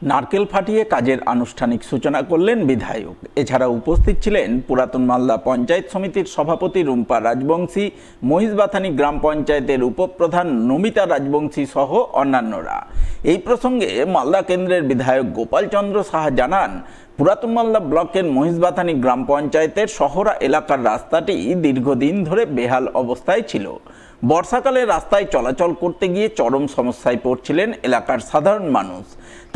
নারকেল ফাটিয়ে কাজের আনুষ্ঠানিক সূচনা করলেন বিধায়ক। এছাড়া উপস্থিত ছিলেন পুরাতন মালদা পঞ্চায়েত সমিতির সভাপতি রুম্পা রাজবংশী, মহিষবাথানি গ্রাম পঞ্চায়েতের উপপ্রধান নমিতা রাজবংশী সহ অন্যান্যরা। এই প্রসঙ্গে মালদা কেন্দ্রের বিধায়ক গোপাল চন্দ্র সাহা জানান, পুরাতন মালদা ব্লকের মহিষবাথানি গ্রাম পঞ্চায়েতের শহরা এলাকার রাস্তাটি দীর্ঘদিন ধরে বেহাল অবস্থায় ছিল। বর্ষাকালে রাস্তায় চলাচল করতে গিয়ে চরম সমস্যায় পড়ছিলেন এলাকার সাধারণ মানুষ।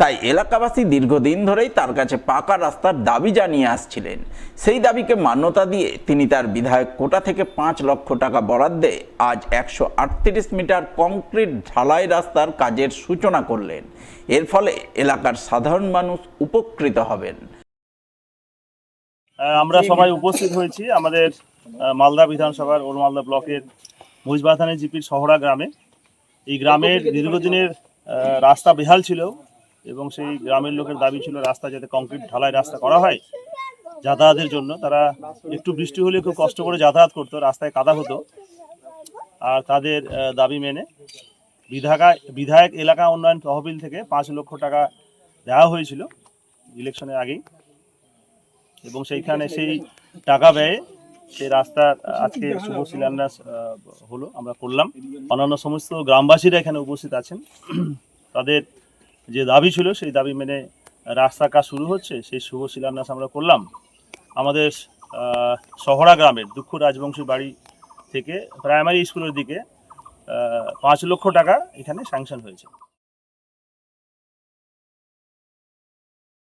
তাই এলাকাবাসী দীর্ঘদিন ধরেই তার কাছে পাকা রাস্তার দাবি জানিয়ে আসছিলেন। সেই দাবিকে মান্যতা দিয়ে তিনি তার বিধায়ক কোটা থেকে 5 লক্ষ টাকা বরাদ্দে আজ 138 মিটার কংক্রিট ঢালাই রাস্তার কাজের সূচনা করলেন। এর ফলে এলাকার সাধারণ মানুষ উপকৃত হবেন। আমরা সবাই উপস্থিত হয়েছি আমাদের মালদা বিধানসভার ওর মালদা ব্লকের মহিষবাথানি জিপির শহরা গ্রামে। এই গ্রামের দীর্ঘদিনের রাস্তা বেহাল ছিল এবং সেই গ্রামের লোকের দাবি ছিল রাস্তা যাতে কংক্রিট ঢালাই রাস্তা করা হয় যাতায়াতের জন্য। তারা একটু বৃষ্টি হলে খুব কষ্ট করে যাতায়াত করতো, রাস্তায় কাদা হতো। আর তাদের দাবি মেনে বিধায়ক এলাকা উন্নয়ন তহবিল থেকে 5 লক্ষ টাকা দেওয়া হয়েছিল ইলেকশনের আগেই, এবং সেইখানে সেই টাকা ব্যয়ে সেই রাস্তার আজকে শুভ শিলান্যাস হলো, আমরা করলাম। অন্যান্য সমস্ত গ্রামবাসীরা এখানে উপস্থিত আছেন। তাদের যে দাবি ছিল সেই দাবি মেনে রাস্তার কাজ শুরু হচ্ছে, সেই শুভ শিলান্যাস আমরা করলাম। আমাদের শহরা গ্রামের দুঃখ রাজবংশীর বাড়ি থেকে প্রাইমারি স্কুলের দিকে 5 লক্ষ টাকা এখানে স্যাংশন হয়েছে।